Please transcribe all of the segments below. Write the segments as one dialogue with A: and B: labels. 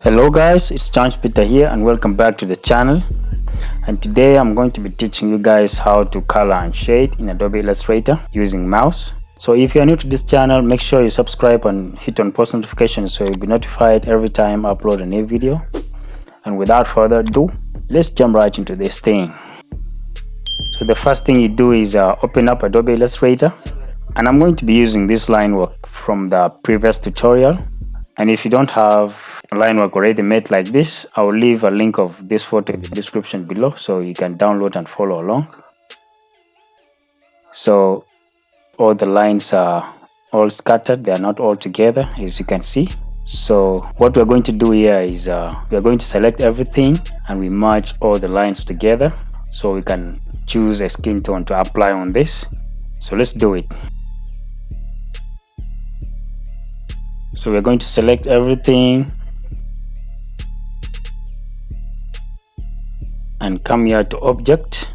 A: Hello guys, it's Chance Peter here and welcome back to the channel. And today I'm going to be teaching you guys how to color and shade in Adobe Illustrator using mouse. So if you are new to this channel, make sure you subscribe and hit on post notifications so you'll be notified every time I upload a new video. And without further ado, let's jump right into this thing. So the first thing you do is open up Adobe Illustrator, and I'm going to be using this line work from the previous tutorial. And if you don't have a line work already made like this, I will leave a link of this photo in the description below so you can download and follow along. So all the lines are all scattered, they are not all together, as you can see. So what we're going to do here is we're going to select everything and we merge all the lines together so we can choose a skin tone to apply on this. So let's do it. So we're going to select everything and come here to object,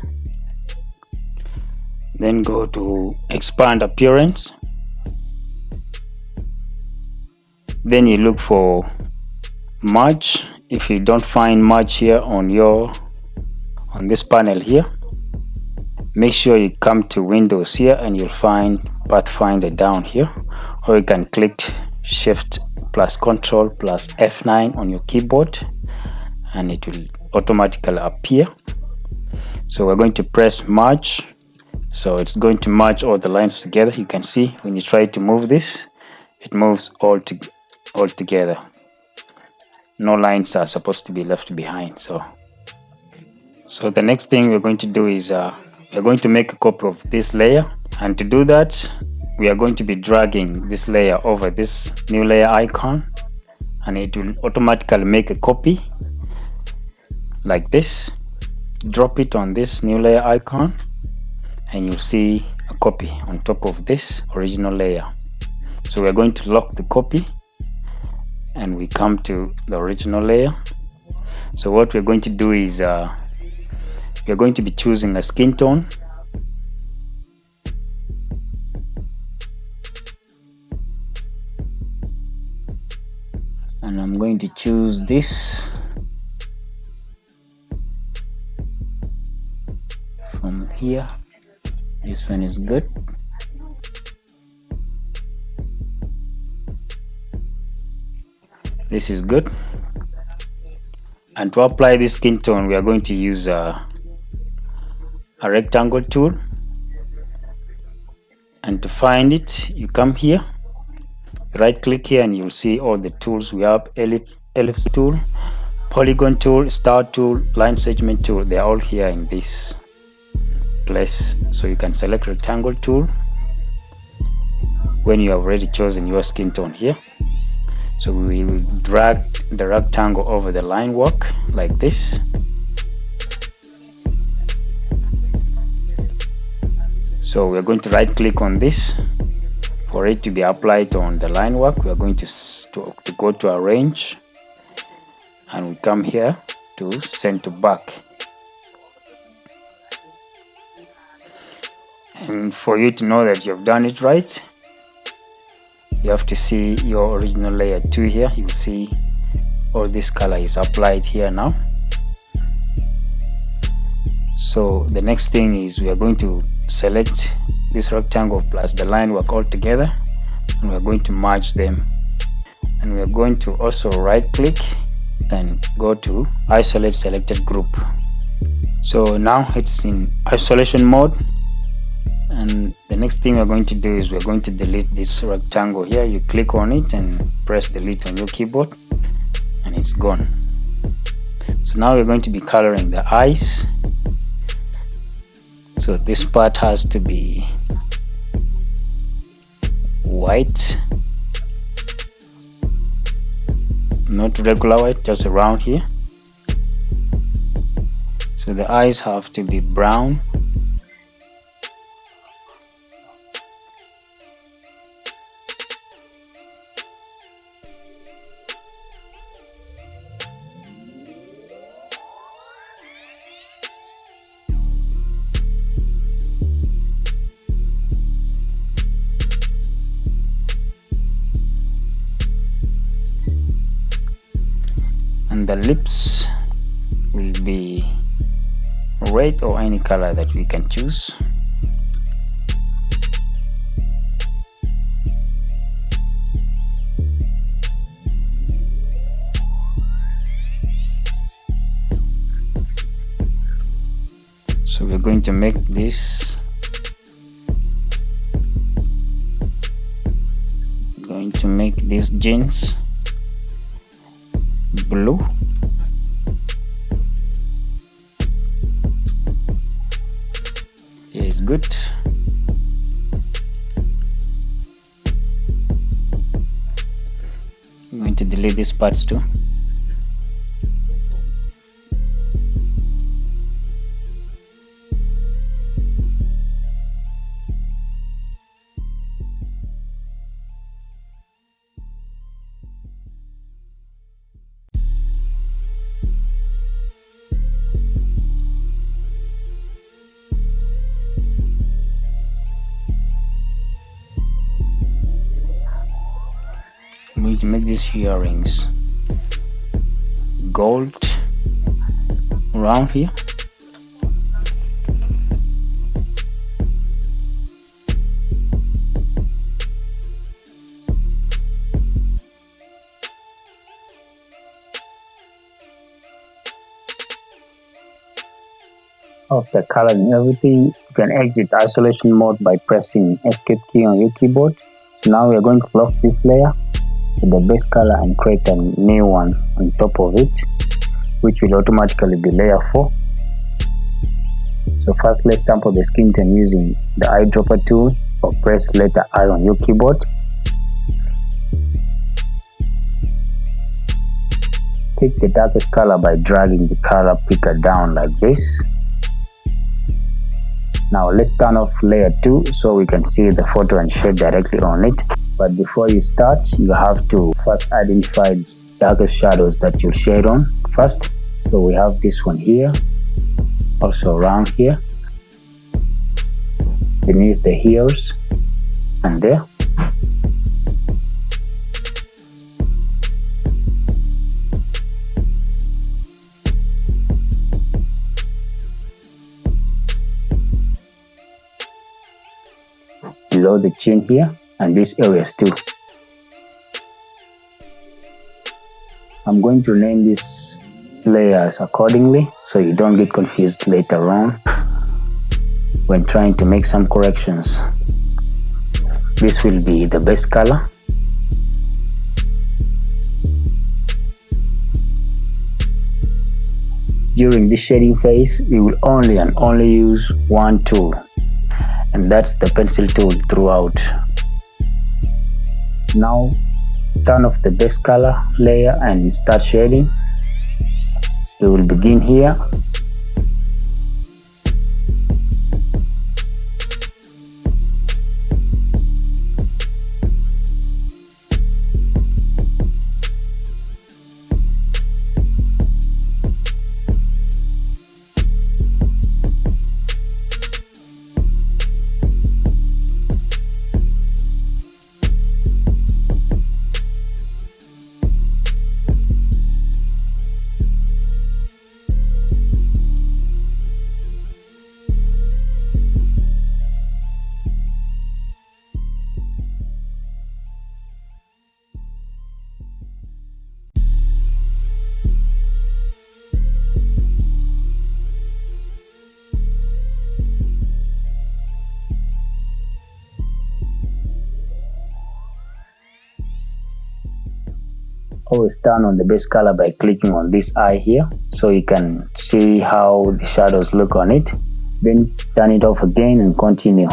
A: then go to expand appearance, then you look for merge. If you don't find merge here on this panel here, make sure you come to Windows here and you'll find Pathfinder down here, or you can click Shift plus Control plus F9 on your keyboard and it will automatically appear. So we're going to press merge, so it's going to merge all the lines together. You can see when you try to move this, it moves all together. No lines are supposed to be left behind. So the next thing we're going to do is we're going to make a copy of this layer, and to do that we are going to be dragging this layer over this new layer icon, and it will automatically make a copy like this. Drop it on this new layer icon and you'll see a copy on top of this original layer. So we're going to lock the copy and we come to the original layer. So what we're going to do is we're going to be choosing a skin tone. And I'm going to choose this from here. This one is good. This is good. And to apply this skin tone, we are going to use a rectangle tool. And to find it, you come here, right click here, and you'll see all the tools we have: ellipse tool, polygon tool, star tool, line segment tool. They're all here in this place. So you can select rectangle tool when you have already chosen your skin tone here. So we will drag the rectangle over the line work like this. So we're going to right click on this. For it to be applied on the line work, we are going to go to arrange, and we come here to send to back. And for you to know that you've done it right, you have to see your original layer 2 here. You will see all this color is applied here now. So the next thing is we are going to select this rectangle plus the line work all together, and we are going to merge them. And we are going to also right click and go to isolate selected group. So now it's in isolation mode, and the next thing we're going to do is we're going to delete this rectangle here. You click on it and press delete on your keyboard and it's gone. So now we're going to be coloring the eyes. So this part has to be white, not regular white, just around here. So the eyes have to be brown. and the lips will be red or any color that we can choose. So we're going to make this these jeans blue. Here is good. I'm going to delete these parts too. I'm going to make these earrings gold around here. After coloring everything, you can exit isolation mode by pressing escape key on your keyboard. So now we are going to lock this layer with the base color and create a new one on top of it, which will automatically be layer 4. So first let's sample the skin tone using the eyedropper tool, or press letter I on your keyboard. Pick the darkest color by dragging the color picker down like this. Now let's turn off layer 2 so we can see the photo and shade directly on it. But before you start, you have to first identify the darkest shadows that you'll shade on first. So we have this one here, also around here, beneath the ears, and there. Below the chin here, and these areas too. I'm going to name these layers accordingly so you don't get confused later on when trying to make some corrections. This will be the base color. During this shading phase, we will only use one tool, and that's the pencil tool throughout. Now turn off the base color layer and start shading. We will begin here. Always turn on the base color by clicking on this eye here so you can see how the shadows look on it. Then turn it off again and continue.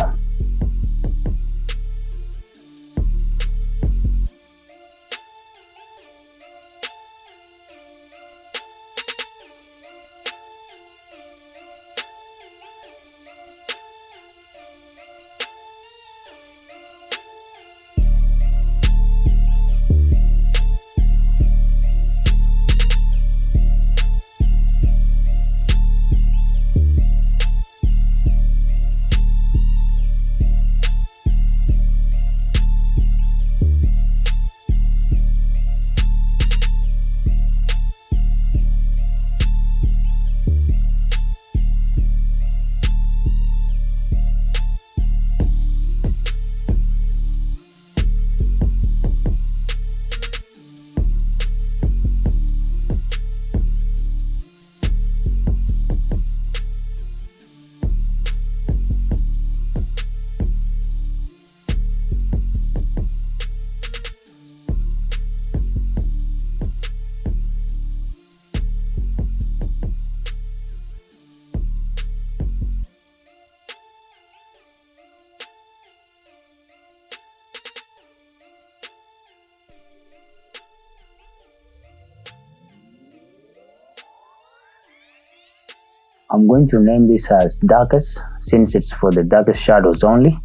A: I'm going to name this as darkest since it's for the darkest shadows only.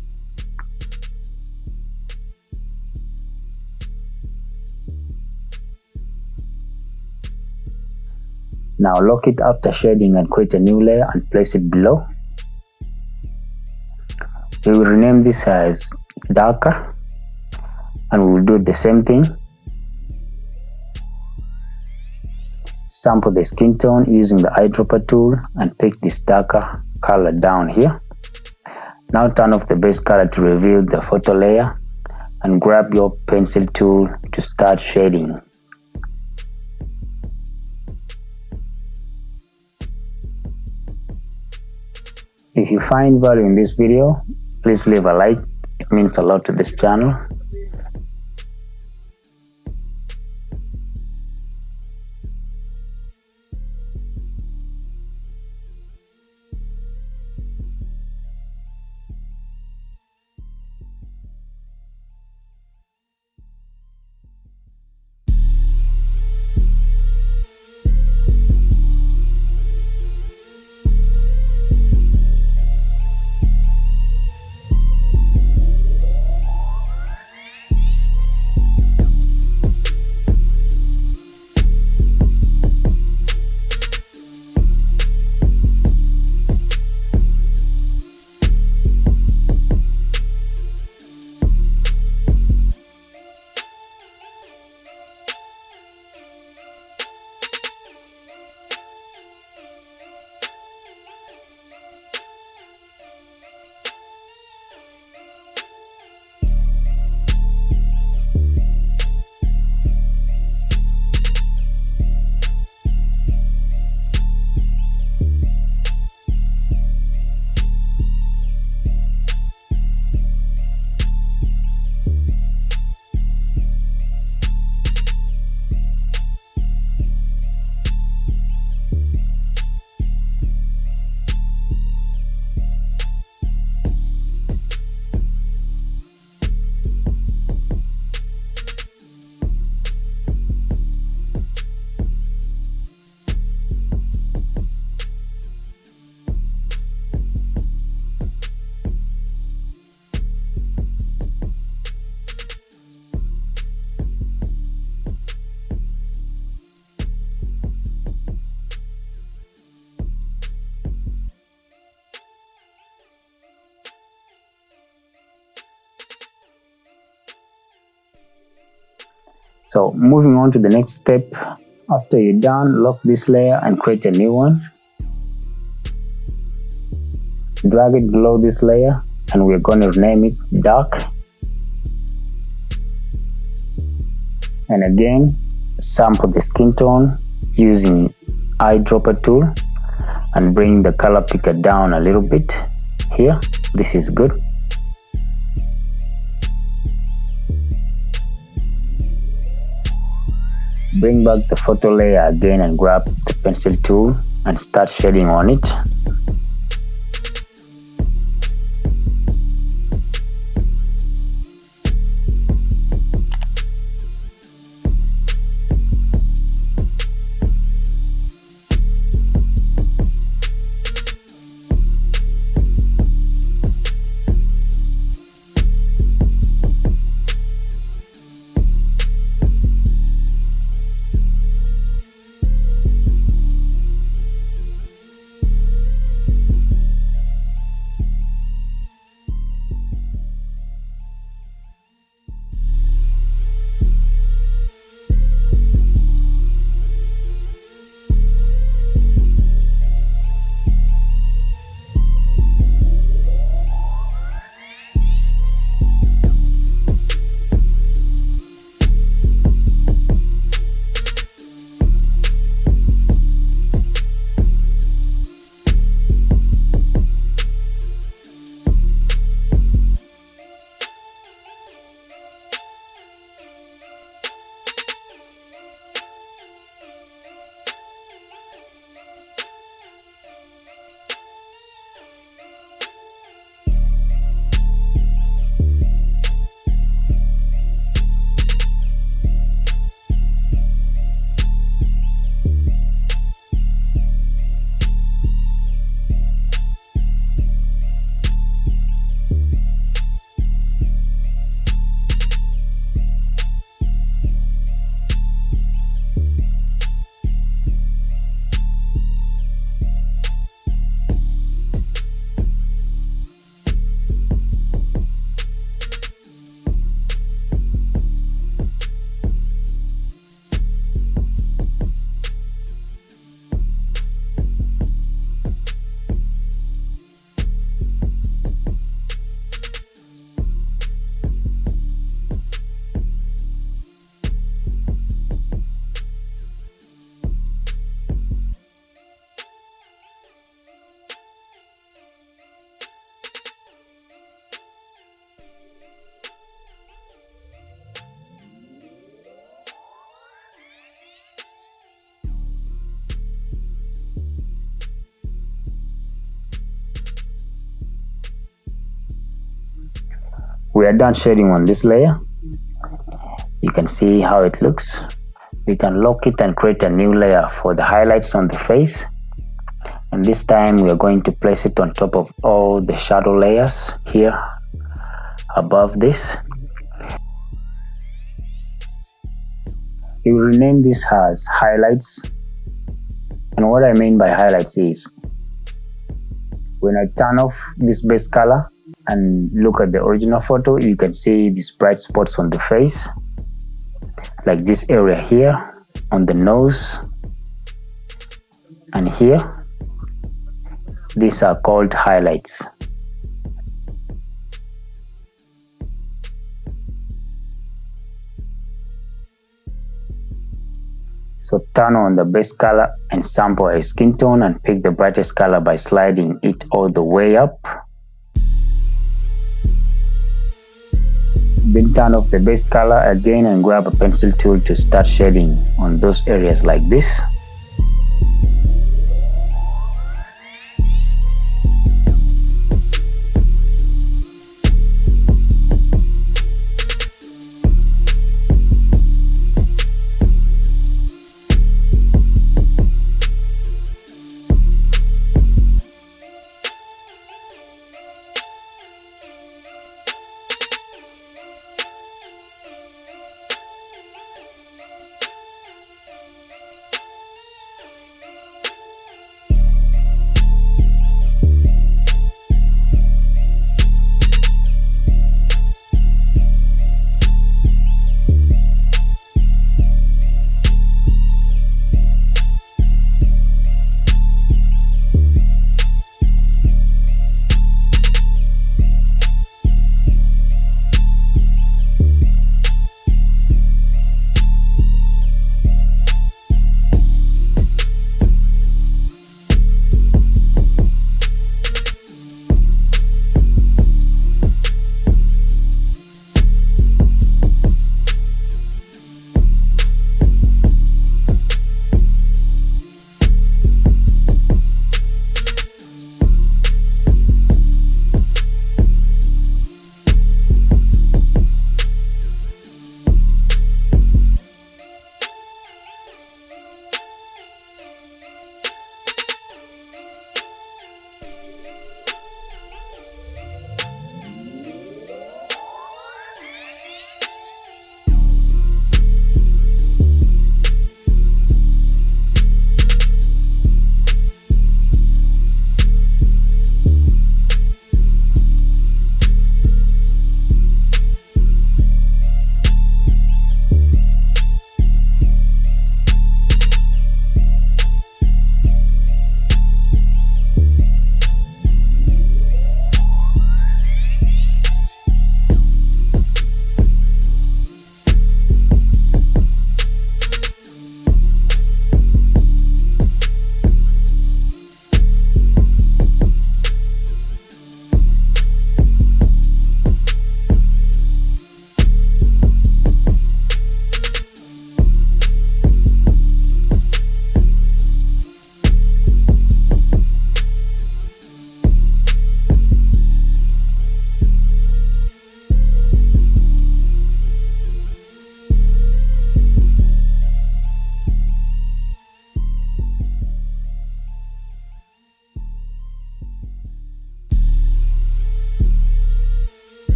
A: Now lock it after shading and create a new layer and place it below. We will rename this as darker and we will do the same thing. Sample the skin tone using the eyedropper tool and pick this darker color down here. Now turn off the base color to reveal the photo layer and grab your pencil tool to start shading. If you find value in this video, please leave a like. It means a lot to this channel. So moving on to the next step, after you're done, lock this layer and create a new one. Drag it below this layer and we're going to rename it dark. And again, sample the skin tone using eyedropper tool and bring the color picker down a little bit here. This is good. Bring back the photo layer again and grab the pencil tool and start shading on it. we are done shading on this layer. You can see how it looks. We can lock it and create a new layer for the highlights on the face. And this time we are going to place it on top of all the shadow layers here above this. We will rename this as highlights. And what I mean by highlights is when I turn off this base color and look at the original photo, you can see these bright spots on the face, like this area here on the nose and here. These are called highlights. So turn on the base color and sample a skin tone and pick the brightest color by sliding it all the way up. Then turn off the base color again and grab a pencil tool to start shading on those areas like this.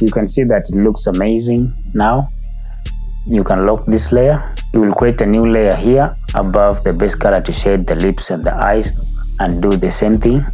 A: You can see that it looks amazing now. you can lock this layer. You will create a new layer here above the base color to shade the lips and the eyes, and do the same thing.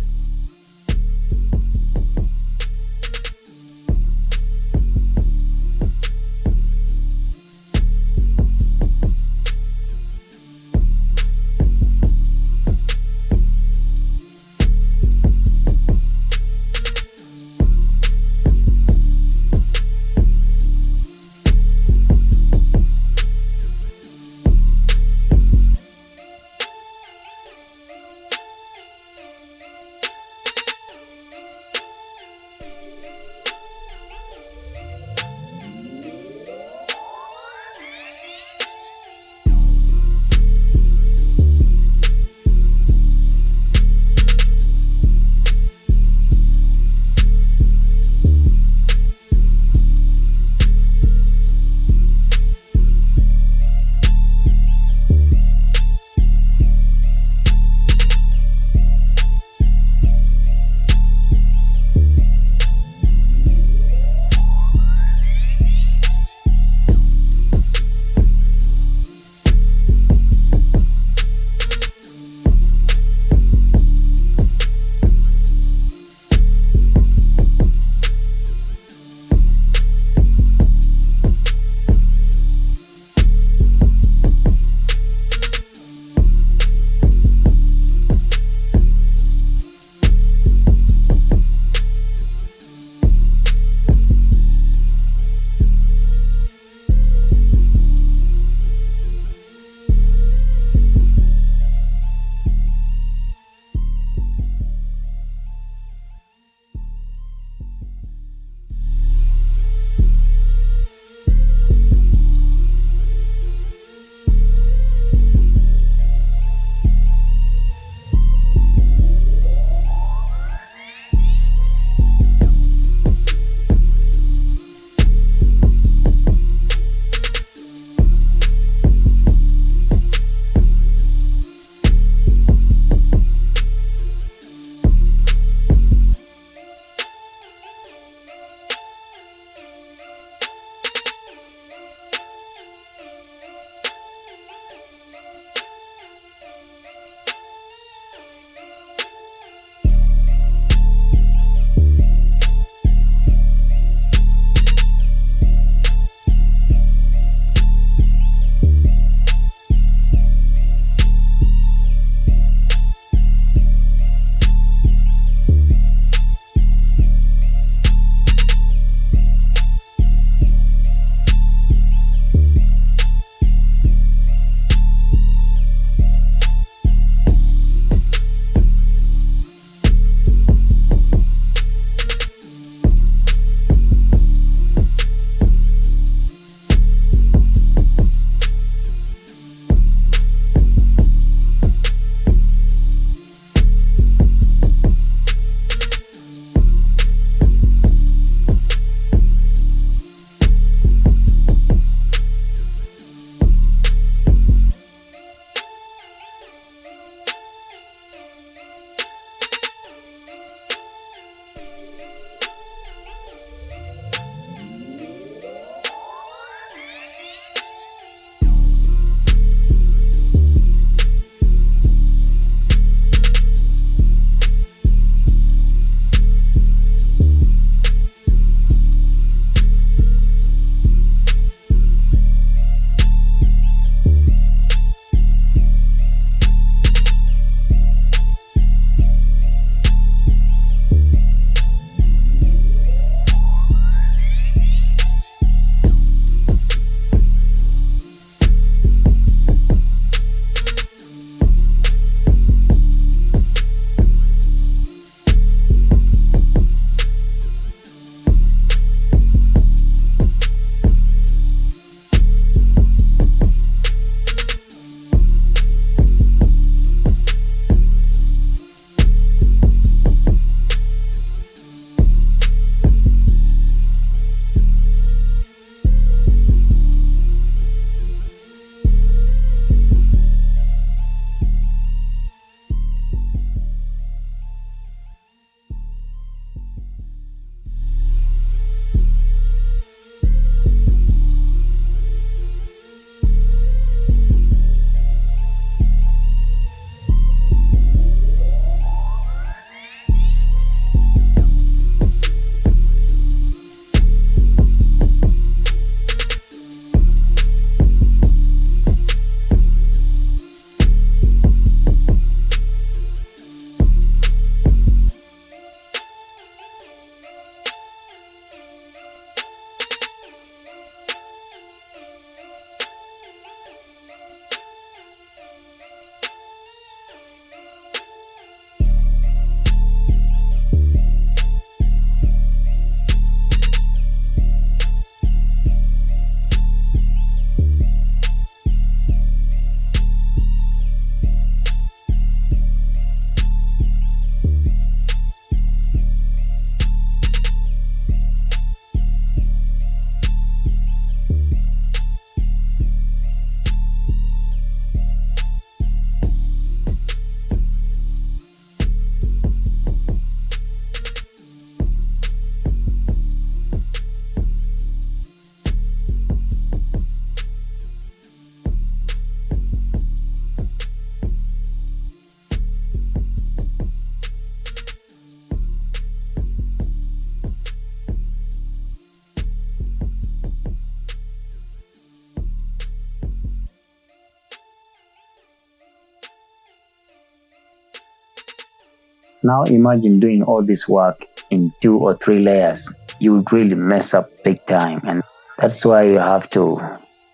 A: Now imagine doing all this work in 2 or 3 layers. You would really mess up big time, and that's why you have to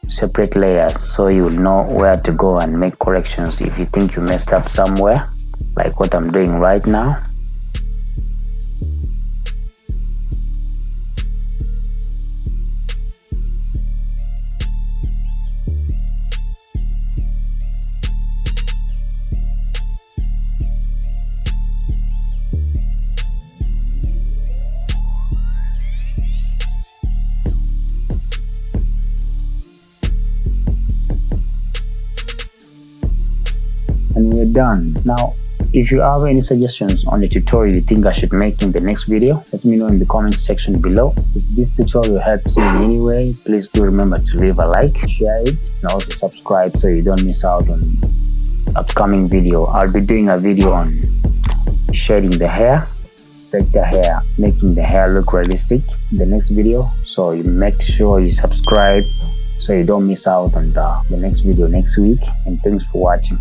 A: separate layers so you'll know where to go and make corrections if you think you messed up somewhere, like what I'm doing right now. And we're done. Now, if you have any suggestions on the tutorial you think I should make in the next video, let me know in the comment section below. If this tutorial helps you in any way, please do remember to leave a like, share it, and also subscribe so you don't miss out on upcoming video. I'll be doing a video on shading the hair, vector hair, making the hair look realistic in the next video. So you make sure you subscribe so you don't miss out on the next video next week. And thanks for watching.